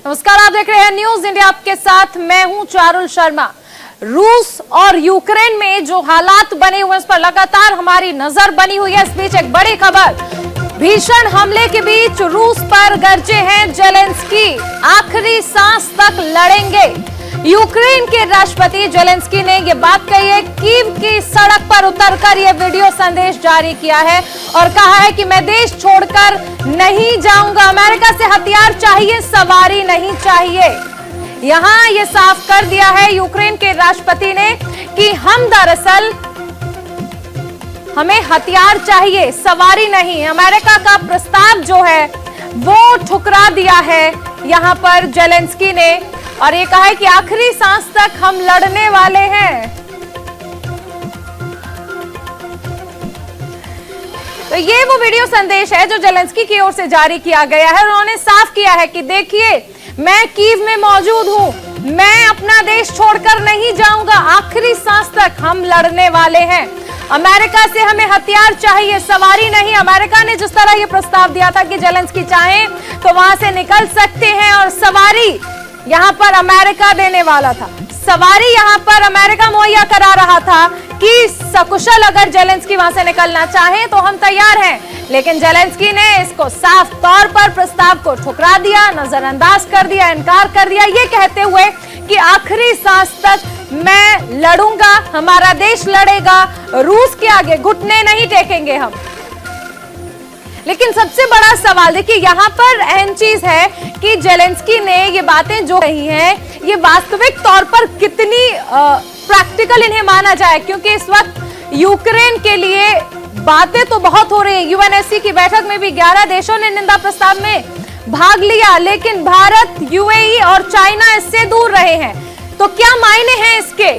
नमस्कार, आप देख रहे हैं न्यूज इंडिया, आपके साथ मैं हूं चारुल शर्मा। रूस और यूक्रेन में जो हालात बने हुए हैं उस पर लगातार हमारी नजर बनी हुई है। इस बीच एक बड़ी खबर, भीषण हमले के बीच रूस पर गरजे हैं जेलेंस्की, आखिरी सांस तक लड़ेंगे। यूक्रेन के राष्ट्रपति जेलेंस्की ने यह बात कही है, कीव की सड़क पर उतरकर यह वीडियो संदेश जारी किया है और कहा है कि मैं देश छोड़कर नहीं जाऊंगा, अमेरिका से हथियार चाहिए, सवारी नहीं चाहिए। यहां यह साफ कर दिया है यूक्रेन के राष्ट्रपति ने कि हम दरअसल हमें हथियार चाहिए, सवारी नहीं। अमेरिका का प्रस्ताव जो है वो ठुकरा दिया है यहां पर जेलेंस्की ने और ये कहा है कि आखिरी सांस तक हम लड़ने वाले हैं। तो ये वो वीडियो संदेश है जो जेलेंस्की की ओर से जारी किया गया है। उन्होंने साफ किया है कि देखिए, मैं कीव में मौजूद हूं, मैं अपना देश छोड़कर नहीं जाऊंगा, आखिरी सांस तक हम लड़ने वाले हैं। अमेरिका से हमें हथियार चाहिए, सवारी नहीं। अमेरिका ने जिस तरह ये प्रस्ताव दिया था कि जेलेंस्की चाहे तो वहां से निकल सकते हैं और सवारी यहां पर अमेरिका देने वाला था, सवारी यहां पर अमेरिका मुहैया करा रहा था कि सकुशल अगर जेलेंस्की वहां से निकलना चाहे तो हम तैयार हैं। लेकिन जेलेंस्की ने इसको साफ तौर पर प्रस्ताव को ठुकरा दिया, नजरअंदाज कर दिया, इनकार कर दिया, ये कहते हुए कि आखिरी सांस तक मैं लड़ूंगा, हमारा देश लड़ेगा, रूस के आगे घुटने नहीं टेकेंगे हम। लेकिन सबसे बड़ा सवाल देखिए, यहां पर अहम चीज है कि जेलेंस्की ने ये बातें जो कही हैं ये वास्तविक तौर पर कितनी प्रैक्टिकल इन्हें माना जाए, क्योंकि इस वक्त यूक्रेन के लिए बातें तो बहुत हो रही है। यूएनएससी की बैठक में भी 11 देशों ने निंदा प्रस्ताव में भाग लिया, लेकिन भारत, यूएई और चाइना इससे दूर रहे हैं। तो क्या मायने हैं इसके?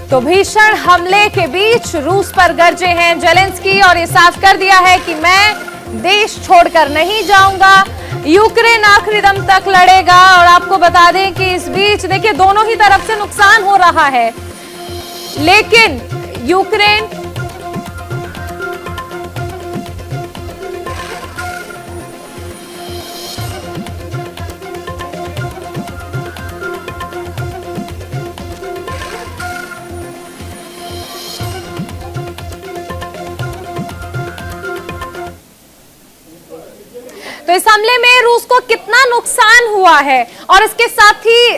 तो भीषण हमले के बीच रूस पर गरजे हैं जेलेंस्की और ये साफ कर दिया है कि मैं देश छोड़कर नहीं जाऊंगा, यूक्रेन आखिरी दम तक लड़ेगा। और आपको बता दें कि इस बीच देखिए दोनों ही तरफ से नुकसान हो रहा है, लेकिन यूक्रेन तो इस हमले में रूस को कितना नुकसान हुआ है और इसके साथ ही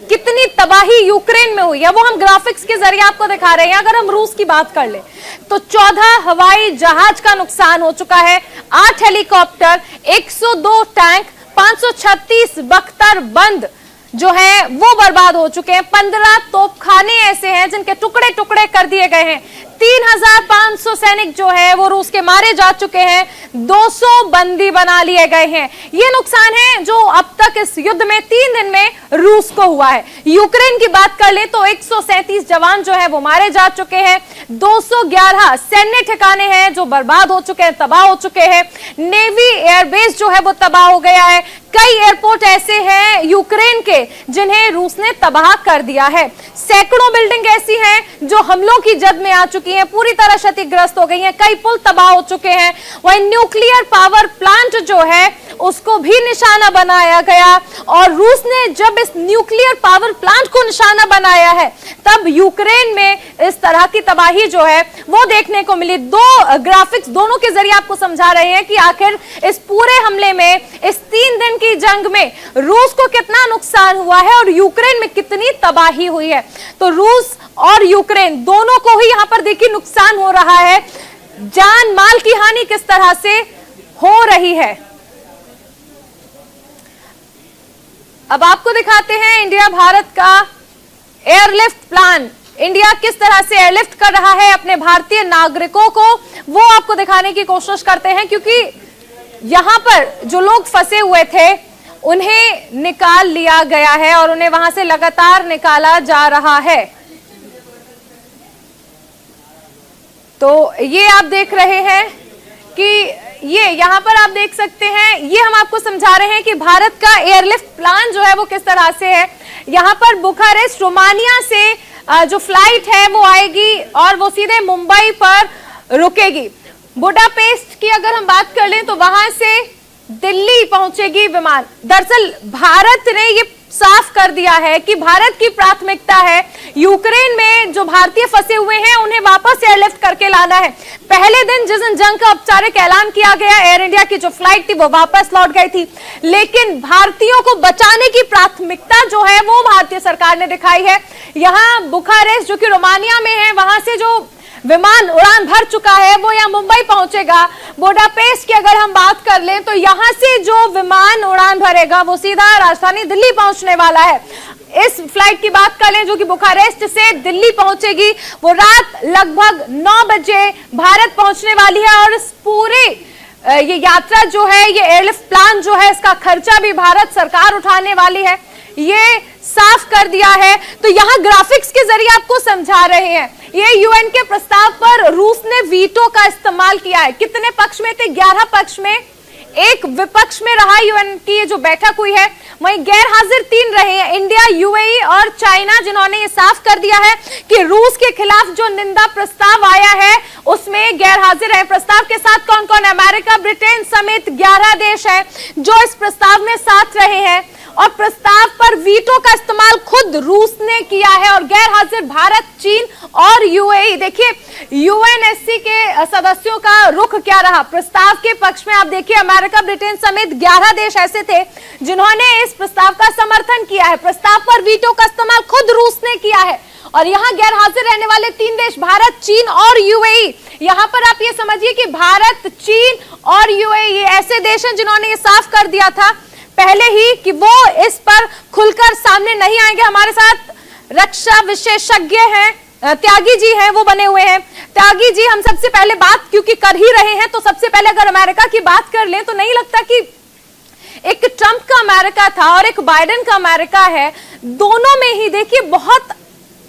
कितनी तबाही यूक्रेन में हुई है वो हम ग्राफिक्स के जरिए आपको दिखा रहे हैं। अगर हम रूस की बात कर ले तो 14 हवाई जहाज का नुकसान हो चुका है, 8 हेलीकॉप्टर, 102 टैंक, 536 बख्तर बंद जो है वो बर्बाद हो चुके हैं, 15 तोपखाने ऐसे हैं जिनके टुकड़े टुकड़े कर दिए गए हैं, 3500 सैनिक जो है वो रूस के मारे जा चुके हैं, 200 बंदी बना लिए गए हैं। ये नुकसान है जो अब तक इस युद्ध में 3 दिन में रूस को हुआ है। यूक्रेन की बात कर ले तो 137 जवान जो है वो मारे जा चुके हैं, 211 सैन्य ठिकाने हैं जो बर्बाद हो चुके हैं, तबाह हो चुके हैं, नेवी एयरबेस जो है वो तबाह हो गया है, कई एयरपोर्ट ऐसे हैं यूक्रेन के जिन्हें रूस ने तबाह कर दिया है, सैकड़ों बिल्डिंग ऐसी हैं जो हमलों की जद में आ चुकी हैं, पूरी तरह क्षतिग्रस्त हो गई हैं, कई पुल तबाह हो चुके हैं। वहीं न्यूक्लियर पावर प्लांट जो है उसको भी निशाना बनाया गया और रूस ने जब इस न्यूक्लियर पावर प्लांट को निशाना बनाया है तब यूक्रेन में इस तरह की तबाही जो है वो देखने को मिली। दो ग्राफिक्स दोनों के जरिए आपको समझा रहे हैं कि आखिर इस पूरे हमले में, इस 3 दिन की जंग में रूस को कितना नुकसान हुआ है और यूक्रेन में कितनी तबाही हुई है। तो रूस और यूक्रेन दोनों को ही यहां पर देखिए नुकसान हो रहा है, जान माल की हानि किस तरह से हो रही है। अब आपको दिखाते हैं इंडिया भारत का एयरलिफ्ट प्लान, इंडिया किस तरह से एयरलिफ्ट कर रहा है अपने भारतीय नागरिकों को, वो आपको दिखाने की कोशिश करते हैं, क्योंकि यहां पर जो लोग फंसे हुए थे उन्हें निकाल लिया गया है और उन्हें वहां से लगातार निकाला जा रहा है। तो ये आप देख रहे हैं कि ये यहां पर आप देख सकते हैं, ये हम आपको समझा रहे हैं कि भारत का एयरलिफ्ट प्लान जो है वो किस तरह से है। यहां पर बुखारेस्ट रोमानिया से जो फ्लाइट है वो आएगी और वो सीधे मुंबई पर रुकेगी। बुडापेस्ट की अगर हम बात कर लें तो वहां से दिल्ली पहुंचेगी विमान। दरअसल भारत ने ये साफ कर दिया है कि भारत की प्राथमिकता है यूक्रेन में जो भारतीय फंसे हुए हैं उन्हें वापस एयरलिफ्ट करके लाना है। पहले दिन जिस दिन जंग का औपचारिक ऐलान किया गया, एयर इंडिया की जो फ्लाइट थी वो वापस लौट गई थी, लेकिन भारतीयों को बचाने की प्राथमिकता जो है वो भारतीय सरकार ने दिखाई है। यहां बुखारेस्ट जो कि रोमानिया में है, वहां से जो विमान उड़ान भर चुका है वो यहाँ मुंबई पहुंचेगा। बुडापेस्ट की अगर हम बात कर लें तो यहां से जो विमान उड़ान भरेगा वो सीधा राजधानी दिल्ली पहुंचने वाला है। इस फ्लाइट की बात कर लें जो कि बुखारेस्ट से दिल्ली पहुंचेगी, वो रात लगभग 9 बजे भारत पहुंचने वाली है। और इस पूरे ये यात्रा जो है, ये एयरलिफ्ट प्लान जो है, इसका खर्चा भी भारत सरकार उठाने वाली है, ये साफ कर दिया है। तो यहां ग्राफिक्स के जरिए आपको समझा रहे हैं, ये यूएन के प्रस्ताव पर रूस ने वीटो का इस्तेमाल किया है। कितने पक्ष में थे? 11 पक्ष में, एक विपक्ष में रहा यूएन की ये जो बैठक हुई है। वहीं गैर हाजिर 3 रहे हैं, इंडिया, यूएई और चाइना, जिन्होंने ये साफ कर दिया है कि रूस के खिलाफ जो निंदा प्रस्ताव आया है उसमें गैर हाजिर है। प्रस्ताव के साथ कौन कौन? अमेरिका, ब्रिटेन समेत 11 देश हैं जो इस प्रस्ताव में साथ रहे हैं। और प्रस्ताव पर वीटो का इस्तेमाल खुद रूस ने किया है। और गैर हाजिर भारत, चीन और यूएई। देखिए यूएनएससी के सदस्यों का रुख क्या रहा। प्रस्ताव के पक्ष में आप देखिए अमेरिका, ब्रिटेन समेत 11 देश ऐसे थे जिन्होंने इस प्रस्ताव का समर्थन किया है। प्रस्ताव पर वीटो का इस्तेमाल खुद रूस ने किया है। और यहां गैर हाजिर रहने वाले 3 देश, भारत, चीन और यूएई। यहां पर आप ये समझिए कि भारत, चीन और यूएई ये ऐसे देश हैं जिन्होंने ये साफ कर दिया था पहले ही कि वो इस पर खुलकर सामने नहीं आएंगे। हमारे साथ रक्षा विशेषज्ञ हैं, त्यागी जी हैं, वो बने हुए हैं। त्यागी जी, हम सबसे पहले बात क्योंकि कर ही रहे हैं तो सबसे पहले अगर अमेरिका की बात कर लें तो नहीं लगता कि एक ट्रंप का अमेरिका था और एक बाइडेन का अमेरिका है, दोनों में ही देखिए बहुत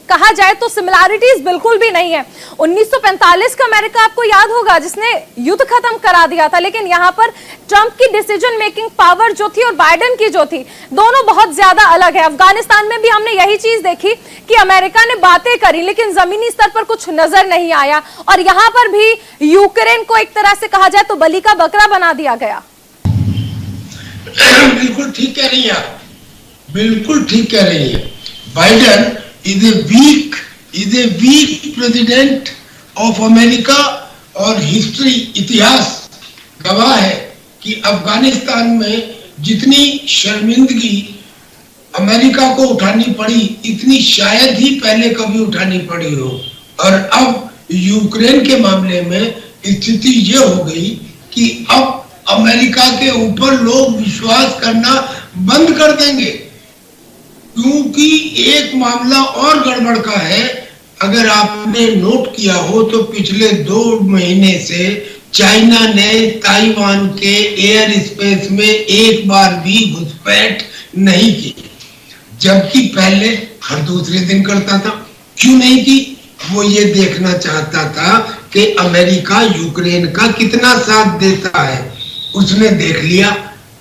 कहा जाए तो सिमिलैरिटीज बिल्कुल भी नहीं है। 1945 का अमेरिका आपको याद होगा जिसने युद्ध खत्म करा दिया था, लेकिन यहां पर ट्रंप की डिसीजन मेकिंग पावर जो थी और बाइडेन की जो थी, दोनों बहुत ज्यादा अलग है। अफगानिस्तान में भी हमने यही चीज देखी कि अमेरिका ने बातें करी लेकिन जमीनी स्तर पर कुछ नजर नहीं आया। और यहां पर भी यूक्रेन को एक तरह से कहा जाए तो बलि का बकरा बना दिया गया। बिल्कुल ठीक कह रही है, बिल्कुल ठीक कह रही है। Biden is a weak president of America और हिस्ट्री, इतिहास गवाह है कि अफगानिस्तान में जितनी शर्मिंदगी अमेरिका को उठानी पड़ी इतनी शायद ही पहले कभी उठानी पड़ी हो। और अब यूक्रेन के मामले में स्थिति ये हो गई कि अब अमेरिका के ऊपर लोग विश्वास करना बंद कर देंगे, क्योंकि एक मामला और गड़बड़ का है। अगर आपने नोट किया हो तो पिछले 2 महीने से चाइना ने ताइवान के एयर स्पेस में एक बार भी घुसपैठ नहीं की, जबकि पहले हर दूसरे दिन करता था। क्यों नहीं की? वो ये देखना चाहता था कि अमेरिका यूक्रेन का कितना साथ देता है। उसने देख लिया।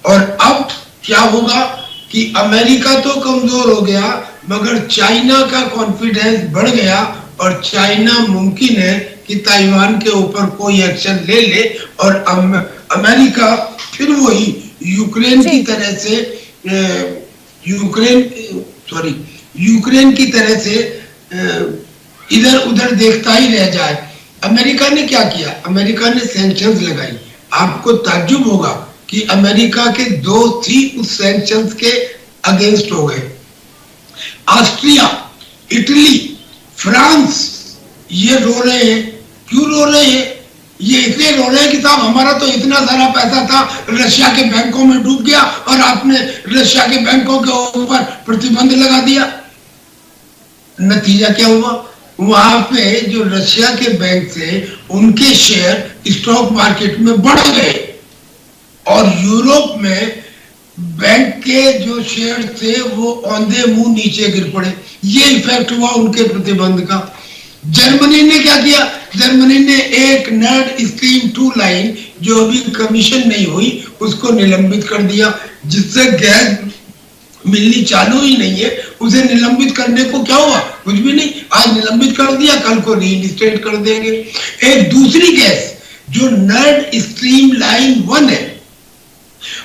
और अब क्या होगा कि अमेरिका तो कमजोर हो गया मगर चाइना का कॉन्फिडेंस बढ़ गया और चाइना मुमकिन है कि ताइवान के ऊपर कोई एक्शन ले ले और अमेरिका फिर वही यूक्रेन की तरह से यूक्रेन की तरह से इधर उधर देखता ही रह जाए। अमेरिका ने क्या किया? अमेरिका ने सैंक्शंस लगाई। आपको ताज्जुब होगा कि अमेरिका के दोस्त ही उस सैंक्शंस के अगेंस्ट हो गए। ऑस्ट्रिया, इटली, फ्रांस ये रो रहे हैं। क्यों रो रहे हैं? ये इसलिए रो रहे हैं कि साहब हमारा तो इतना सारा पैसा था रशिया के बैंकों में डूब गया और आपने रशिया के बैंकों के ऊपर प्रतिबंध लगा दिया। नतीजा क्या हुआ? वहां पे जो रशिया के बैंक थे उनके शेयर स्टॉक मार्केट में बढ़ गए और यूरोप में बैंक के जो शेयर थे वो औंधे मुंह नीचे गिर पड़े। ये इफेक्ट हुआ उनके प्रतिबंध का। जर्मनी ने क्या किया? जर्मनी ने एक नर्ड स्ट्रीम 2 लाइन जो अभी कमीशन नहीं हुई उसको निलंबित कर दिया, जिससे गैस मिलनी चालू ही नहीं है। उसे निलंबित करने को क्या हुआ? कुछ भी नहीं। आज निलंबित कर दिया, कल को रीइंस्टेट कर देंगे। एक दूसरी गैस जो नर्ड स्ट्रीम लाइन 1 है,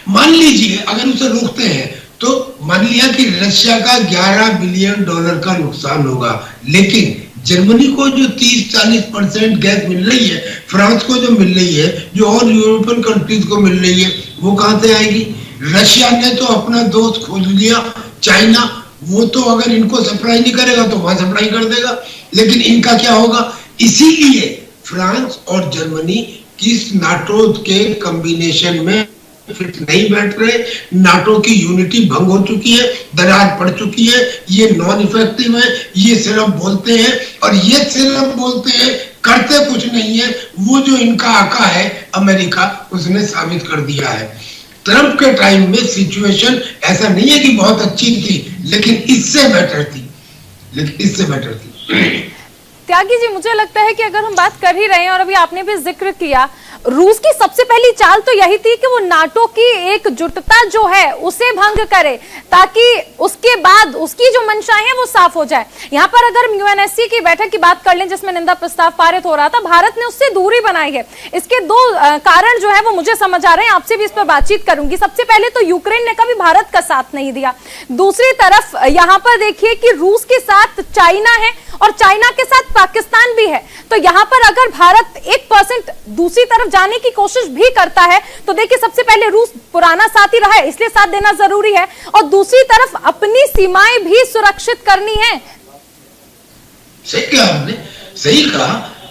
मान लीजिए अगर उसे रोकते हैं तो मान लिया कि रशिया का $11 बिलियन का नुकसान होगा, लेकिन जर्मनी को जो 30-40% गैस मिल रही है, फ्रांस को जो मिल रही है, जो और यूरोपियन कंट्रीज को मिल रही है, वो कहां से आएगी? रशिया ने तो अपना दोस्त खोज लिया चाइना, वो तो अगर इनको सप्लाई नहीं करेगा तो वहां सप्लाई कर देगा, लेकिन इनका क्या होगा? इसीलिए फ्रांस और जर्मनी किस नाटो के कॉम्बिनेशन में फिट नहीं बैठ रहे। नाटो की यूनिटी भंग हो चुकी है, दरार पड़ चुकी है, ये नॉन इफेक्टिव है, ये सिर्फ बोलते हैं, और ये सिर्फ बोलते हैं, करते कुछ नहीं है। वो जो इनका आका है अमेरिका, उसने साबित कर दिया है। ट्रंप के टाइम में सिचुएशन ऐसा नहीं है कि बहुत अच्छी थी, लेकिन इससे बेटर थी। त्यागी जी, मुझे लगता है कि अगर हम बात कर ही रहे हैं और अभी आपने भी जिक्र किया, रूस की सबसे पहली चाल तो यही थी कि वो नाटो की एकजुटता जो है उसे भंग करे, ताकि उसके बाद उसकी जो मंशाएं हैं वो साफ हो जाए। यहाँ पर अगर हम यूएनएससी की बैठक की बात कर लें जिसमें निंदा प्रस्ताव पारित हो रहा था, भारत ने उससे दूरी बनाई है। इसके दो कारण जो है वो मुझे समझ आ रहे हैं, आपसे भी इस पर बातचीत करूंगी। सबसे पहले तो यूक्रेन ने कभी भारत का साथ नहीं दिया, दूसरी तरफ यहाँ पर देखिए कि रूस के साथ चाइना है और चाइना के साथ पाकिस्तान भी है। तो यहाँ पर अगर भारत 1% दूसरी तरफ जाने की कोशिश भी करता है तो देखिए, सबसे पहले रूस पुराना साथी रहा है, इसलिए साथ देना जरूरी है, और दूसरी तरफ अपनी सीमाएं भी सुरक्षित करनी है। सही कहा आपने, सही कहा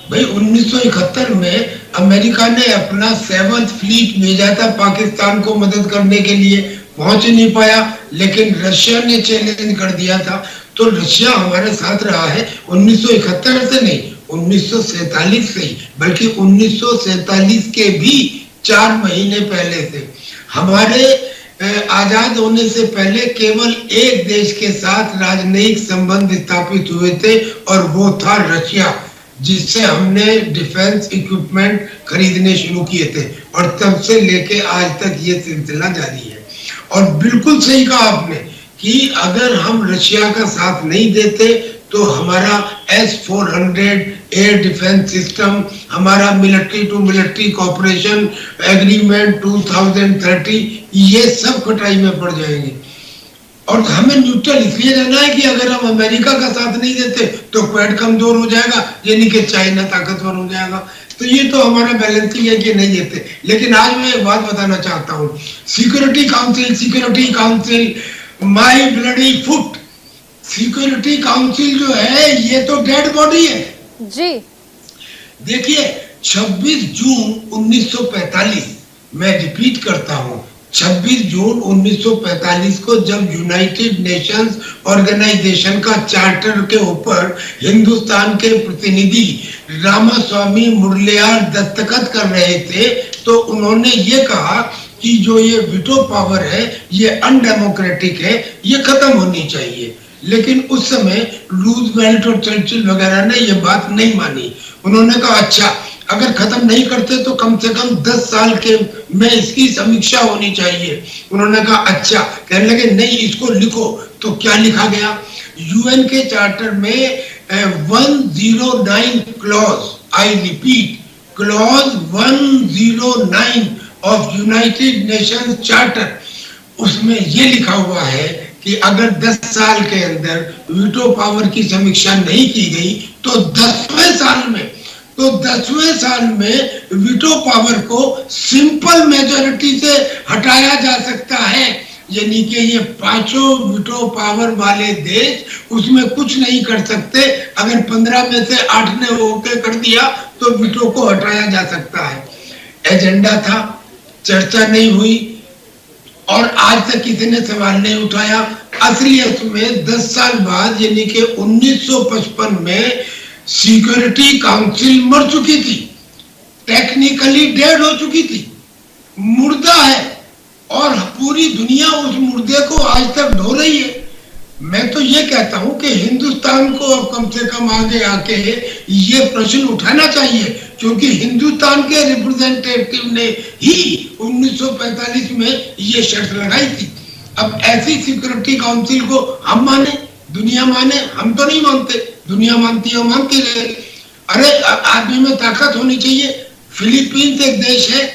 भाई। 1971 में अमेरिका ने अपना 7th फ्लीट भेजा था पाकिस्तान को मदद करने के लिए, पहुंच नहीं पाया, लेकिन रशिया ने चैलेंज कर दिया था। तो रशिया हमारे साथ रहा है 1971 से नहीं, 1947 से ही, बल्कि 1947 के भी 4 महीने पहले से। हमारे आजाद होने से पहले केवल एक देश के साथ राजनयिक संबंध स्थापित हुए थे, और वो था रशिया, जिससे हमने डिफेंस इक्विपमेंट खरीदने शुरू किए थे, और तब से लेके आज तक ये सिलसिला जारी है। और बिल्कुल सही कहा आपने कि अगर हम रशिया का साथ नहीं देते तो हमारा S-400 एयर डिफेंस सिस्टम, हमारा military to military cooperation agreement 2030, ये सब खटाई में पड़ जाएंगे। और हमें न्यूट्रल इसलिए रहना है कि अगर हम अमेरिका का साथ नहीं देते तो क्वाड कमजोर हो जाएगा, यानी कि चाइना ताकतवर हो जाएगा। तो ये तो हमारा बैलेंसिंग है कि नहीं देते। लेकिन आज मैं एक बात बताना चाहता हूँ, सिक्योरिटी काउंसिल माई ब्लडी फुट, सिक्योरिटी काउंसिल जो है ये तो डेड बॉडी है जी। देखिए 26 जून 1945, मैं रिपीट करता हूं, 26 जून 1945 को जब यूनाइटेड नेशंस ऑर्गेनाइजेशन का चार्टर के ऊपर हिंदुस्तान के प्रतिनिधि रामास्वामी मुरलियार दस्तखत कर रहे थे, तो उन्होंने ये कहा कि जो ये वीटो पावर है ये अनडेमोक्रेटिक है, ये खत्म होनी चाहिए। लेकिन उस समय रूजवेल्ट और चर्चिल वगैरह ने ये बात नहीं मानी। उन्होंने कहा अच्छा, अगर खत्म नहीं करते तो कम से कम 10 साल के में इसकी समीक्षा होनी चाहिए। उन्होंने कहा अच्छा, कहने लगे नहीं इसको लिखो। तो क्या लिखा गया? यूएन के चार्टर में 109 clause, I repeat, clause 109 of United Nations charter, उसमें ये लिखा हुआ है कि अगर 10 साल के अंदर वीटो पावर की समीक्षा नहीं की गई तो 10वें साल में वीटो पावर को सिंपल मेजॉरिटी से हटाया जा सकता है। यानी कि ये 5 वीटो पावर वाले देश उसमें कुछ नहीं कर सकते। अगर 15 में से 8 ने ओके कर दिया तो वीटो को हटाया जा सकता है। एजेंडा था, चर्चा नहीं हुई, और आज तक किसी ने सवाल नहीं उठाया। असलियत में 10 साल बाद यानी कि 1955 में सिक्योरिटी काउंसिल मर चुकी थी, टेक्निकली डेड हो चुकी थी, मुर्दा है, और पूरी दुनिया उस मुर्दे को आज तक ढो रही है। मैं तो ये कहता हूं कि हिंदुस्तान को अब कम से कम आगे आके ये प्रश्न उठाना चाहिए, क्योंकि हिंदुस्तान के रिप्रेजेंटेटिव ने ही 1945 में ये शर्त लगाई थी। अब ऐसी सिक्योरिटी काउंसिल को हम माने, दुनिया माने, हम तो नहीं मानते, दुनिया मानती है, मानती रहे। अरे आदमी में ताकत होनी चाहिए, फिलीपींस एक देश है,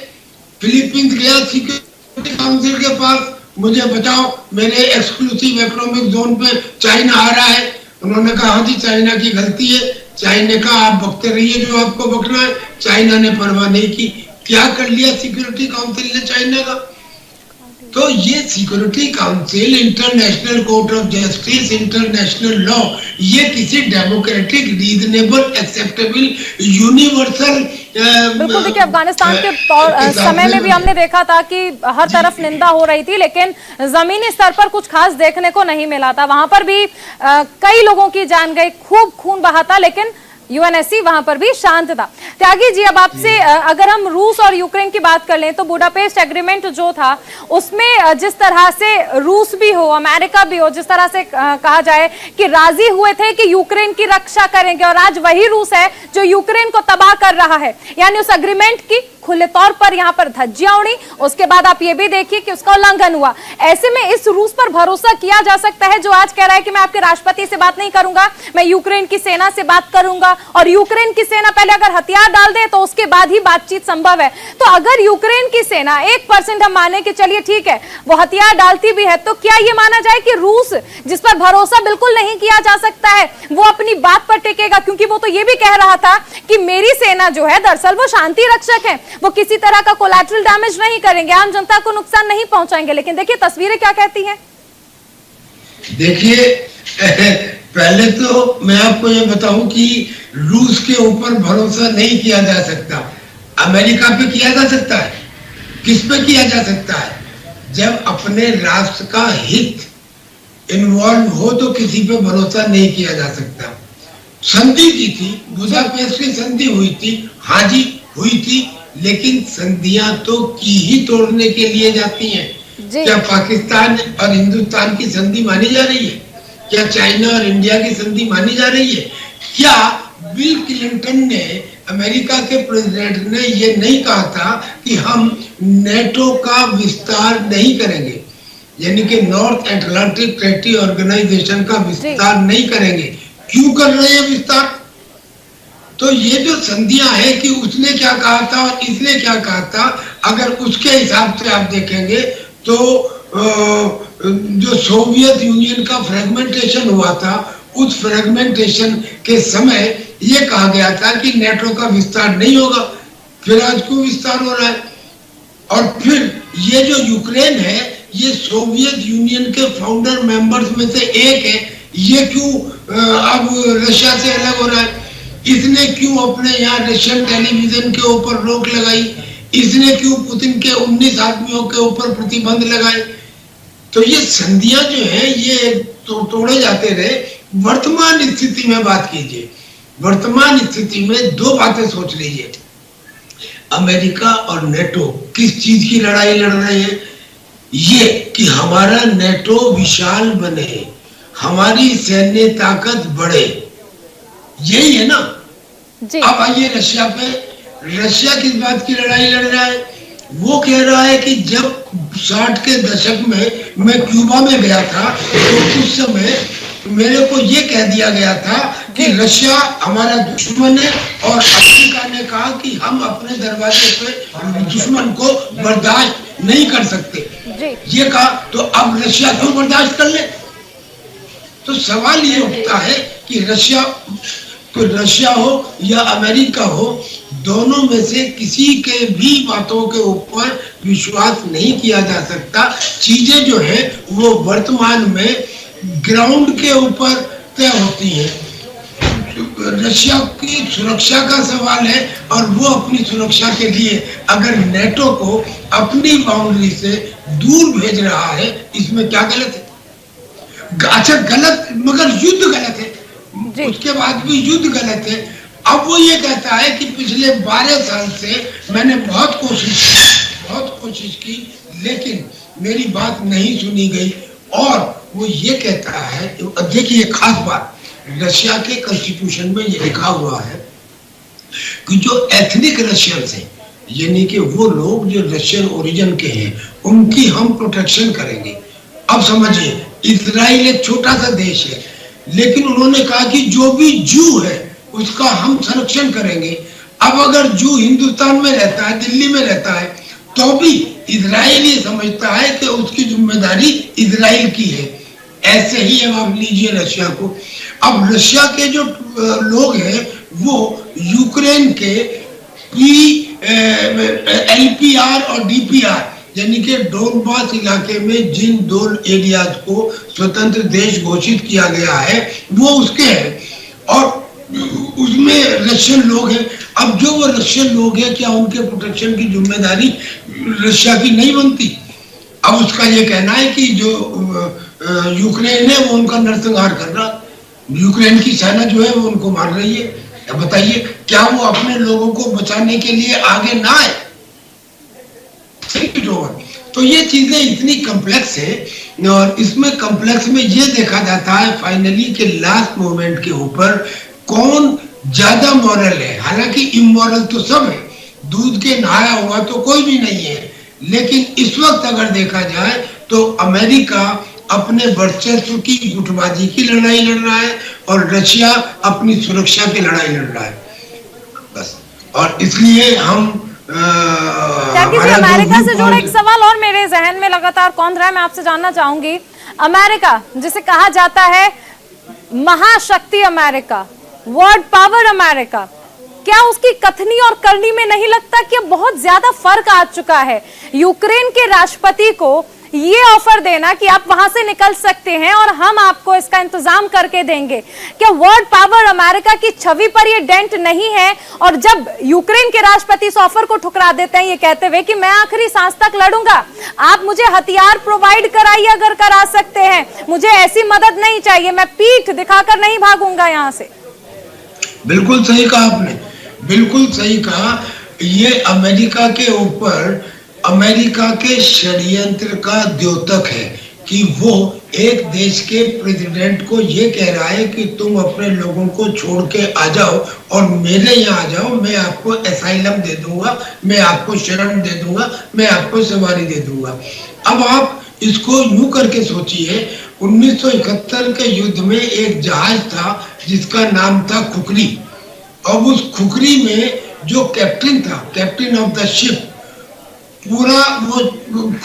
फिलीपींस गया सिक्योरिटी काउंसिल के पास, मुझे बताओ मेरे एक्सक्लूसिव इकोनॉमिक जोन पे चाइना आ रहा है। उन्होंने कहा हाँ जी चाइना की गलती है। चाइना ने कहा आप बकते रहिए जो आपको बकना है। चाइना ने परवाह नहीं की। क्या कर लिया सिक्योरिटी काउंसिल ने चाइना का? तो ये security council, international court of justice, international law, ये किसी डेमोक्रेटिक, रीजनेबल, एक्सेप्टेबल, यूनिवर्सल बिल्कुल। देखिए अफगानिस्तान के समय में भी हमने देखा था कि हर तरफ निंदा हो रही थी, लेकिन जमीनी स्तर पर कुछ खास देखने को नहीं मिला था। वहां पर भी कई लोगों की जान गई, खूब खून बहा था, लेकिन यूएनएससी वहां पर भी शांत था। त्यागी जी, अब आपसे अगर हम रूस और यूक्रेन की बात कर लें तो बुडापेस्ट एग्रीमेंट जो था उसमें जिस तरह से रूस भी हो, अमेरिका भी हो, जिस तरह से कहा जाए कि राजी हुए थे कि यूक्रेन की रक्षा करेंगे, और आज वही रूस है जो यूक्रेन को तबाह कर रहा है। यानी उस एग्रीमेंट की खुले तौर पर यहां पर धज्जियां उड़ी, उसके बाद आप ये भी देखिए कि उसका उल्लंघन हुआ। ऐसे में इस रूस पर भरोसा किया जा सकता है जो आज कह रहा है कि मैं आपके राष्ट्रपति से बात नहीं करूंगा, मैं यूक्रेन की सेना से बात करूंगा, और यूक्रेन की सेना पहले अगर हथियार डाल दे तो उसके बाद ही बातचीत संभव है। तो अगर यूक्रेन की सेना 1% हम माने कि चलिए ठीक है वो हथियार डालती भी है, तो क्या ये माना जाए कि रूस, जिस पर भरोसा बिल्कुल नहीं किया जा सकता है, वो अपनी बात पर टिकेगा? क्योंकि वो तो ये भी कह रहा था कि मेरी सेना जो है दरअसल वो शांति रक्षक है, वो किसी तरह का कोलैटरल डैमेज नहीं करेंगे, आम जनता को नुकसान नहीं पहुंचाएंगे। लेकिन देखिए तस्वीरें क्या कहती हैं। देखिए पहले तो मैं आपको ये बताऊं कि रूस के ऊपर भरोसा नहीं किया जा सकता। अमेरिका पे किया जा सकता है। किस पे किया जा सकता है? जब अपने राष्ट्र का हित इन्वॉल्व हो तो किसी पे भरोसा नहीं किया जा सकता। संधि की थी, बुदापेस्ट की संधि हुई थी, हाँ जी हुई थी, लेकिन संधियां तो की ही तोड़ने के लिए जाती हैं। क्या पाकिस्तान और हिंदुस्तान की संधि मानी जा रही है? क्या चाइना और इंडिया की संधि मानी जा रही है? क्या बिल क्लिंटन ने, अमेरिका के प्रेसिडेंट ने ये नहीं कहा था कि हम नेटो का विस्तार नहीं करेंगे, यानी कि नॉर्थ अटलांटिक ट्रीटी ऑर्गेनाइजेशन का विस्तार नहीं करेंगे? क्यों कर रहे हैं विस्तार? तो ये जो संधियां है कि उसने क्या कहा था और इसने क्या कहा था, अगर उसके हिसाब से आप देखेंगे तो जो सोवियत यूनियन का फ्रेगमेंटेशन हुआ था, उस फ्रेगमेंटेशन के समय ये कहा गया था कि नेटो का विस्तार नहीं होगा। फिर आज क्यों विस्तार हो रहा है? और फिर ये जो यूक्रेन है, ये सोवियत यूनियन के फाउंडर मेंबर्स में से एक है, ये क्यों अब रशिया से अलग हो रहा है? इसने क्यों अपने यहाँ रशियन टेलीविजन के ऊपर रोक लगाई? इसने क्यों पुतिन के 19 आदमियों के ऊपर प्रतिबंध लगाए? तो ये संधियां जो है ये तोड़े जाते रहे। वर्तमान स्थिति में बात कीजिए। वर्तमान स्थिति में दो बातें सोच लीजिए। अमेरिका और नेटो किस चीज की लड़ाई लड़ रहे हैं? ये कि हमारा नेटो विशाल बने, हमारी सैन्य ताकत बढ़े, यही है ना। अब आइए रशिया पे। रशिया किस बात की लड़ाई लड़ रहा है? वो कह रहा है कि जब 60 के दशक में मैं क्यूबा में गया था तो उस समय मेरे को ये कह दिया गया था कि रशिया हमारा दुश्मन है, और अमेरिका ने कहा कि हम अपने दरवाजे पे दुश्मन को बर्दाश्त नहीं कर सकते। ये कहा, तो अब रशिया क्यों बर्दाश्त कर ले? तो सवाल ये उठता है कि रशिया हो या अमेरिका हो, दोनों में से किसी के भी बातों के ऊपर विश्वास नहीं किया जा सकता। चीजें जो है वो वर्तमान में ग्राउंड के ऊपर तय होती है। रशिया की सुरक्षा का सवाल है, और वो अपनी सुरक्षा के लिए अगर नेटो को अपनी बाउंड्री से दूर भेज रहा है, इसमें क्या गलत है? अच्छा गलत, मगर युद्ध गलत है, उसके बाद भी युद्ध गलत है। अब वो ये कहता है कि पिछले 12 साल से मैंने बहुत कोशिश की, लेकिन मेरी बात नहीं सुनी गई। और वो ये कहता है, देखिए खास बात, रशिया के कॉन्स्टिट्यूशन में ये लिखा हुआ है कि जो एथनिक रशियंस हैं, यानी कि वो लोग जो रशियन ओरिजिन के हैं, उनकी हम प्रोटेक्शन करेंगे। अब समझिए, इजराइल एक छोटा सा देश है, लेकिन उन्होंने कहा कि जो भी जू है उसका हम संरक्षण करेंगे। अब अगर जू हिंदुस्तान में रहता है, दिल्ली में रहता है, तो भी इजराइल ये समझता है कि उसकी जिम्मेदारी इजराइल की है। ऐसे ही अब आप लीजिए रशिया को। अब रशिया के जो लोग हैं वो यूक्रेन के LPR और DPR यानी कि डोनबास इलाके में जिन दो एरियाज को स्वतंत्र देश घोषित किया गया है वो उसके हैं और उसमें रशियन लोग हैं। अब जो वो रशियन लोग हैं, क्या उनके प्रोटेक्शन की जिम्मेदारी रशिया की नहीं बनती? अब उसका ये कहना है कि जो यूक्रेन है वो उनका नरसंहार कर रहा, यूक्रेन की सेना जो है वो उनको मार रही है। बताइए, क्या वो अपने लोगों को बचाने के लिए आगे ना आए? तो ये चीजें इतनी कॉम्प्लेक्स है और इसमें कॉम्प्लेक्स में ये देखा जाता है फाइनली कि लास्ट मोमेंट के ऊपर कौन ज्यादा मॉरल है। हालांकि इमोरल तो सब है, दूध के नहाया हुआ तो कोई भी नहीं है, लेकिन इस वक्त अगर देखा जाए तो अमेरिका अपने वर्चस्व की गुटबाजी की लड़ाई लड़ रहा है और रशिया अपनी सुरक्षा की लड़ाई लड़ रहा है बस। और इसलिए हम अमेरिका से जुड़ा एक सवाल और मेरे जहन में लगातार कौंध रहा है, मैं आपसे जानना चाहूंगी। अमेरिका जिसे कहा जाता है महाशक्ति अमेरिका, वर्ल्ड पावर अमेरिका, क्या उसकी कथनी और करनी में नहीं लगता कि अब बहुत ज्यादा फर्क आ चुका है? यूक्रेन के राष्ट्रपति को ये ऑफर देना कि आप वहां से निकल सकते हैं और हम आपको इसका इंतजाम करके देंगे, क्या वर्ल्ड पावर अमेरिका की छवि पर ये डेंट नहीं है? और जब यूक्रेन के राष्ट्रपति इस ऑफर को ठुकरा देते हैं ये कहते हुए कि मैं आखिरी सांस तक लड़ूंगा, आप मुझे हथियार प्रोवाइड कराइए अगर करा सकते हैं, मुझे ऐसी मदद नहीं चाहिए, मैं पीठ दिखाकर नहीं भागूंगा यहां से। बिल्कुल सही कहा आपने, बिल्कुल सही कहा। ये अमेरिका के ऊपर अमेरिका के षड्यंत्र का द्योतक है कि वो एक देश के प्रेसिडेंट को ये कह रहा है कि तुम अपने लोगों को छोड़ के आ जाओ और मेरे यहाँ आ जाओ, मैं आपको एसाइलम दे दूंगा, मैं आपको शरण दे दूंगा, मैं आपको सवारी दे दूंगा। अब आप इसको यूं करके सोचिए, 1971 के युद्ध में एक जहाज था जिसका नाम था खुखरी। अब उस खुखरी में जो कैप्टन था, कैप्टन ऑफ द शिप, पूरा वो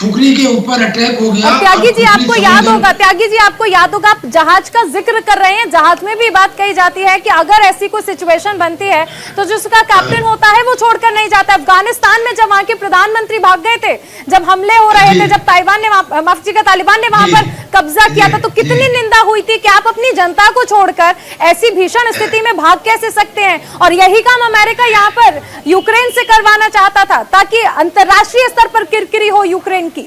खुखरी के ऊपर अटैक हो गया। त्यागी जी आपको याद होगा, त्यागी जी आपको याद होगा, आप जहाज का जिक्र कर रहे हैं, जहाज में भी बात कही जाती है कि अगर ऐसी कोई सिचुएशन बनती है तो जिसका कैप्टन होता है वो छोड़कर नहीं जाता। अफगानिस्तान में जब वहां के प्रधानमंत्री भाग गए थे, जब हमले हो रहे थे, जब तालिबान ने वहां पर कब्जा किया था, तो कितनी निंदा हुई थी कि आप अपनी जनता को छोड़कर ऐसी भीषण स्थिति में भाग कैसे सकते हैं। और यही काम अमेरिका यहाँ पर यूक्रेन से करवाना चाहता था ताकि अंतरराष्ट्रीय स्तर पर किरकिरी हो यूक्रेन की।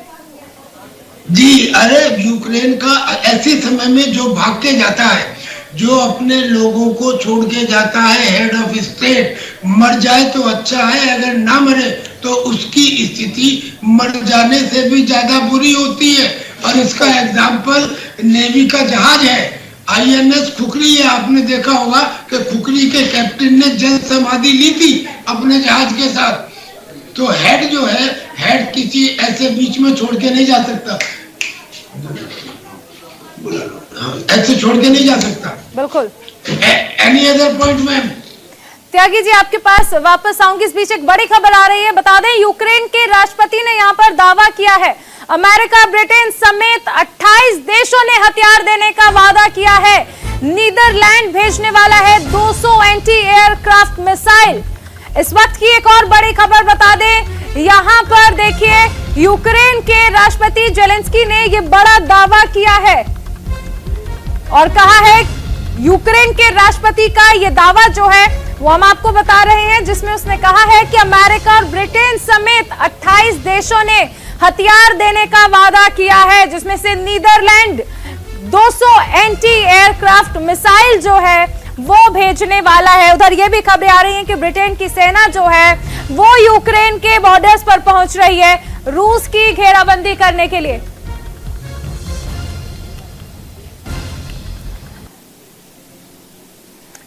जी, अरे यूक्रेन का ऐसे समय में जो भाग के जाता है, जो अपने लोगों को छोड़ के जाता है, हेड ऑफ स्टेट, मर जाए तो अच्छा है, अगर ना मरे तो उसकी स्थिति मर जाने से भी ज्यादा बुरी होती है। और इसका एग्जाम्पल नेवी का जहाज है, INS खुखरी है। आपने देखा होगा कि खुखरी के कैप्टन ने जल समाधि ली थी अपने जहाज के साथ। तो हेड जो है, हेड किसी ऐसे बीच में छोड़ के नहीं जा सकता, ऐसे छोड़ के नहीं जा सकता। बिल्कुल। Any other point ma'am? Tyagi ji आपके पास वापस आऊंगी। इस बीच एक बड़ी खबर आ रही है, बता दें यूक्रेन के राष्ट्रपति ने यहाँ पर दावा किया है, अमेरिका, ब्रिटेन समेत 28 देशों ने हथियार देने का वादा किया है। नीदरलैंड भेजने वाला है 200 एंटी एयरक्राफ्ट मिसाइल। इस वक्त की एक और बड़ी खबर बता दें, यहाँ पर देखिए यूक्रेन के राष्ट्रपति जेलेंस्की ने ये बड़ा दावा किया है और कहा है, यूक्रेन के राष्ट्रपति का ये दावा जो है वो हम आपको बता रहे हैं, जिसमें उसने कहा है कि अमेरिका और ब्रिटेन समेत 28 देशों ने हथियार देने का वादा किया है, जिसमें से नीदरलैंड 200 एंटी एयरक्राफ्ट मिसाइल जो है वो भेजने वाला है। उधर ये भी खबरें आ रही हैं कि ब्रिटेन की सेना जो है वो यूक्रेन के बॉर्डर्स पर पहुंच रही है रूस की घेराबंदी करने के लिए।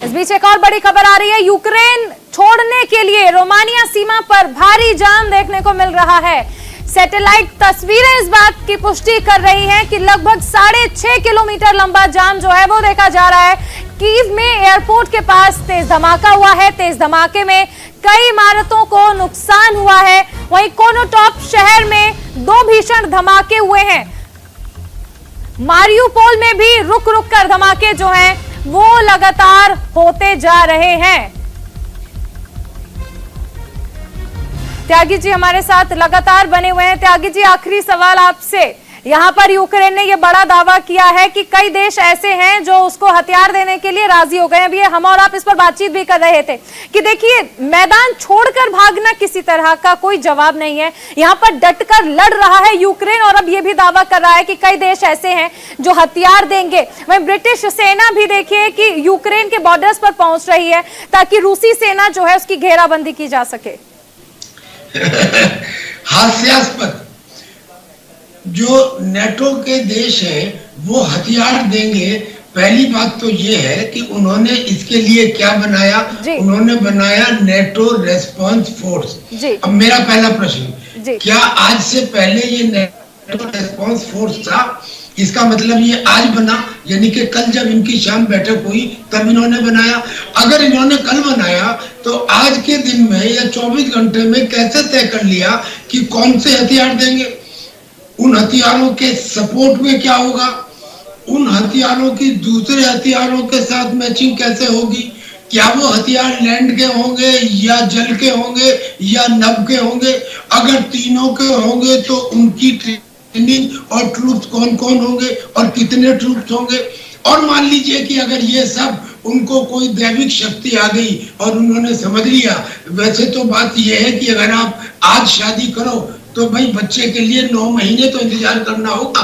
इस बीच एक और बड़ी खबर आ रही है, यूक्रेन छोड़ने के लिए रोमानिया सीमा पर भारी जाम देखने को मिल रहा है। सैटेलाइट तस्वीरें इस बात की पुष्टि कर रही हैं कि लगभग 6.5 किलोमीटर लंबा जाम जो है वो देखा जा रहा है। कीव में एयरपोर्ट के पास तेज धमाका हुआ है। तेज धमाके में कई इमारतों को नुकसान हुआ है। वहीं कोनोटॉप शहर में 2 भीषण धमाके हुए हैं। मारियुपोल में भी रुक रुक कर धमाके जो हैं वो लगातार होते जा रहे हैं। त्यागी जी हमारे साथ लगातार बने हुए हैं। त्यागी जी, आखिरी सवाल आपसे। यहां पर यूक्रेन ने यह बड़ा दावा किया है कि कई देश ऐसे हैं जो उसको हथियार देने के लिए राजी हो गए हैं। अभी हम और आप इस पर बातचीत भी कर रहे थे कि देखिए, मैदान छोड़कर भागना किसी तरह का कोई जवाब नहीं है। यहां पर डटकर लड़ रहा है यूक्रेन और अब यह भी दावा कर रहा है कि कई देश ऐसे हैं जो हथियार देंगे। वहीं ब्रिटिश सेना भी देखिए कि यूक्रेन के बॉर्डर्स पर पहुंच रही है ताकि रूसी सेना जो है उसकी घेराबंदी की जा सके। हास्यास्पद, जो नेटो के देश हैं वो हथियार देंगे। पहली बात तो ये है कि उन्होंने इसके लिए क्या बनाया, उन्होंने बनाया नेटो रेस्पॉन्स फोर्स। अब मेरा पहला प्रश्न, क्या आज से पहले ये नेटो रेस्पॉन्स फोर्स था? इसका मतलब ये आज बना, यानी कि कल जब इनकी शाम बैठक हुई तब इन्होंने बनाया। अगर इन्होंने कल बनाया तो आज के दिन में या 24 घंटे में कैसे तय कर लिया कि कौन से हथियार देंगे? उन हथियारों के सपोर्ट में क्या होगा? उन हथियारों की दूसरे हथियारों के साथ मैचिंग कैसे होगी? क्या वो हथियार लैंड के होंगे या जल के होंगे या नभ के होंगे? अगर तीनों के होंगे तो उनकी ट्रेनिंग और ट्रूप्स कौन कौन होंगे और कितने ट्रूप्स होंगे? और मान लीजिए कि अगर ये सब उनको कोई दैविक शक्ति आ गई और उन्होंने समझ लिया। वैसे तो बात यह है कि अगर आप आज शादी करो तो भाई बच्चे के लिए 9 महीने तो इंतजार करना होगा।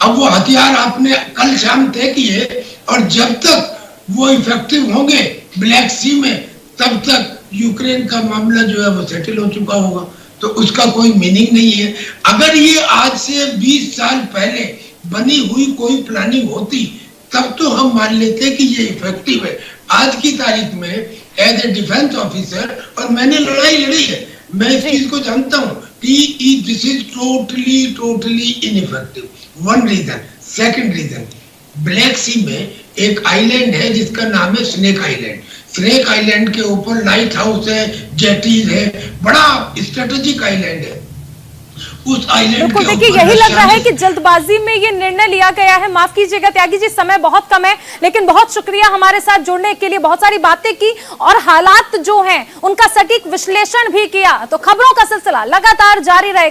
अब वो हथियार आपने कल शाम तय किए और जब तक वो इफेक्टिव होंगे ब्लैक सी में, तब तक यूक्रेन का मामला जो है वो सेटल हो चुका होगा। तो उसका कोई मीनिंग नहीं है। अगर ये आज से 20 साल पहले बनी हुई कोई प्लानिंग होती तब तो हम मान लेते कि ये इफेक्टिव है। आज की तारीख में एज ए डिफेंस ऑफिसर, और मैंने लड़ाई लड़ी है, मैं इस चीज को जानता हूं कि this is totally ineffective. One reason. Second reason, Black Sea में एक आइलैंड है जिसका नाम है स्नेक आइलैंड। स्नेक आइलैंड के ऊपर लाइट हाउस है, जेटीज है, बड़ा स्ट्रेटेजिक आइलैंड है। उस आइलैंड बिल्कुल, देखिए यही लग रहा है कि जल्दबाजी में ये निर्णय लिया गया है। माफ कीजिएगा त्यागी जी, समय बहुत कम है, लेकिन बहुत शुक्रिया हमारे साथ जुड़ने के लिए। बहुत सारी बातें की और हालात जो हैं उनका सटीक विश्लेषण भी किया। तो खबरों का सिलसिला लगातार जारी रहेगा।